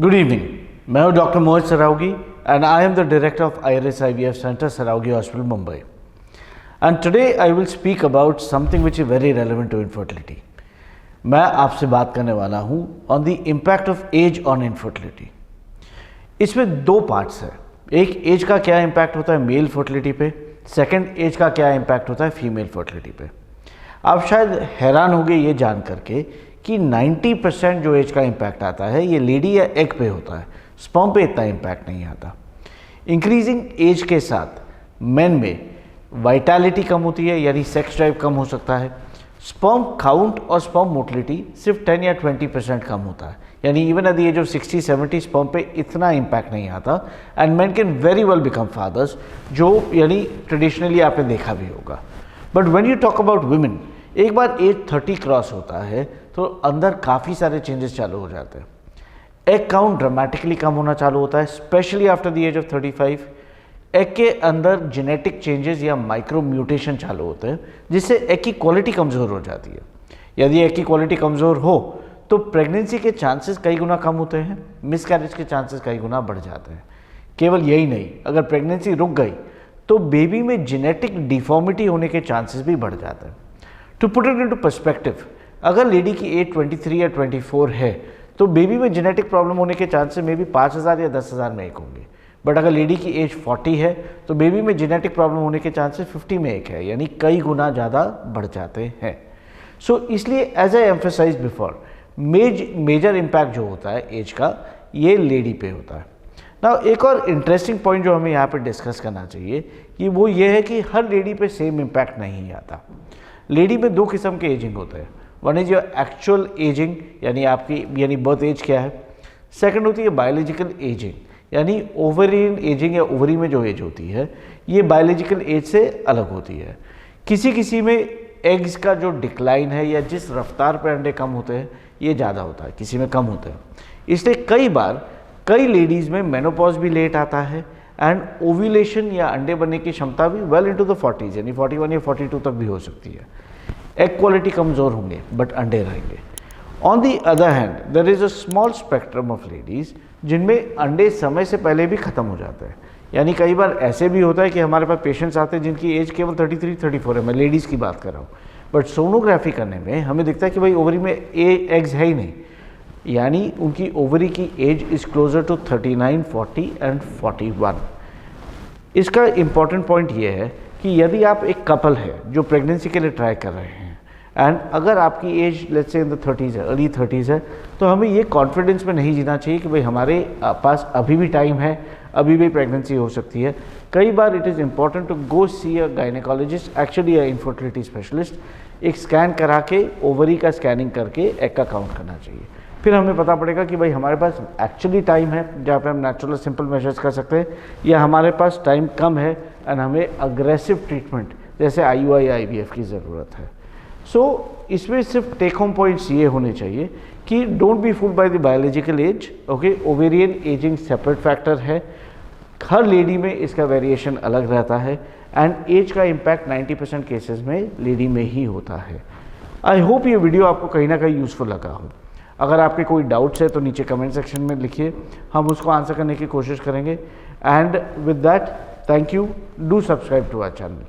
Good evening. मैं हूं doctor Mohit Saraogi and I am the director of IRS IVF centre, Saraogi hospital, Mumbai. And today I will speak about something which is very relevant to infertility. मैं आपसे बात करने वाला हूं on the impact of age on infertility. इसमें दो parts है। एक, एज का क्या इम्पैक्ट होता है मेल फर्टिलिटी पे। सेकेंड, एज का क्या इम्पैक्ट होता है फीमेल फर्टिलिटी पे। आप शायद हैरान होंगे ये जान करके कि 90% जो एज का इम्पैक्ट आता है ये लेडी या एग पे होता है, स्पर्म पे इतना इम्पैक्ट नहीं आता। इंक्रीजिंग एज के साथ मेन में वाइटैलिटी कम होती है, यानी सेक्स ड्राइव कम हो सकता है। स्पर्म काउंट और स्पर्म मोटिलिटी सिर्फ 10 या 20% कम होता है, यानी even at the age of 60-70 sperm पे इतना इम्पैक्ट नहीं आता। And man can very well become fathers, जो यानी ट्रेडिशनली आपने देखा भी होगा। But when you talk about women, एक बार एज 30 क्रॉस होता है तो अंदर काफ़ी सारे चेंजेस चालू हो जाते हैं। एग काउंट ड्रामेटिकली कम होना चालू होता है, specially after the age of 35। Egg के अंदर जेनेटिक चेंजेस या माइक्रो म्यूटेशन चालू होते हैं, जिससे एग की क्वालिटी कमज़ोर हो जाती है। यदि एग की क्वालिटी कमज़ोर हो तो प्रेगनेंसी के चांसेस कई गुना कम होते हैं, मिसकैरेज के चांसेस कई गुना बढ़ जाते हैं। केवल यही नहीं, अगर प्रेगनेंसी रुक गई तो बेबी में जेनेटिक डिफॉर्मिटी होने के चांसेस भी बढ़ जाते हैं। To put it into perspective, अगर लेडी की एज 23 या 24 है तो बेबी में जेनेटिक प्रॉब्लम होने के चांसेस में भी 5000 या 10,000 में एक होंगे। बट अगर लेडी की एज 40 है तो बेबी में जेनेटिक प्रॉब्लम होने के चांसेस 50 में एक है, यानी कई गुना ज़्यादा बढ़ जाते हैं। सो इसलिए as I emphasize before, major impact जो होता है एज का, ये लेडी पे होता है। ना एक और इंटरेस्टिंग पॉइंट जो हमें यहाँ पे डिस्कस करना चाहिए कि वो ये है कि हर लेडी पे सेम इम्पैक्ट नहीं आता। लेडी में दो किस्म के एजिंग होते हैं। One is your actual ageing, यानी बर्थ एज क्या है। सेकंड होती है बायोलॉजिकल एजिंग, यानी ओवरियन एजिंग या ओवरी में जो एज होती है ये बायोलॉजिकल एज से अलग होती है। किसी में एग्स का जो डिक्लाइन है या जिस रफ्तार पर अंडे कम होते हैं ये ज़्यादा होता है, किसी में कम होते हैं। इसलिए कई लेडीज़ में मेनोपॉज भी लेट आता है एंड ओव्यूलेशन या अंडे बनने की क्षमता भी वेल इनटू द 40s, यानी 41 या 42 तक भी हो सकती है। एग क्वालिटी कमज़ोर होंगे बट अंडे रहेंगे। On the other hand there is a small spectrum of ladies जिनमें अंडे समय से पहले भी ख़त्म हो जाते हैं। यानी कई बार ऐसे भी होता है कि हमारे पास पेशेंट्स आते हैं जिनकी एज केवल 33-34 है, मैं लेडीज़ की बात कर रहा हूँ, बट सोनोग्राफी करने में हमें दिखता है कि भाई ओवरी में एग्स है ही नहीं, यानी उनकी ओवरी की age is closer to 39, 40 and 41। इसका इम्पॉर्टेंट पॉइंट ये है कि यदि आप एक कपल है जो प्रेगनेंसी के लिए ट्राई कर रहे हैं एंड अगर आपकी as let's say in the 30s है, अर्ली 30s है, तो हमें ये कॉन्फिडेंस में नहीं जीना चाहिए कि भाई हमारे पास अभी भी टाइम है, अभी भी प्रेगनेंसी हो सकती है। कई बार it is important to go see a gynaecologist, actually a infertility specialist. एक स्कैन करा के ओवरी का स्कैनिंग करके एग का काउंट करना चाहिए। फिर हमें पता पड़ेगा कि भाई हमारे पास एक्चुअली टाइम है जहाँ पे हम नेचुरल सिंपल मेजर्स कर सकते हैं, या हमारे पास टाइम कम है एंड हमें अग्रेसिव ट्रीटमेंट जैसे IUI या IVF की ज़रूरत है। सो इसमें सिर्फ टेक होम पॉइंट्स ये होने चाहिए कि don't be fooled by the biological age. Okay, ovarian ageing separate factor है, हर लेडी में इसका वेरिएशन अलग रहता है एंड एज का इम्पैक्ट 90% केसेस में लेडी में ही होता है। आई होप ये वीडियो आपको कहीं ना कहीं यूज़फुल लगा हो। अगर आपके कोई डाउट्स है तो नीचे कमेंट सेक्शन में लिखिए, हम उसको आंसर करने की कोशिश करेंगे। And with that, thank you, do subscribe to our channel.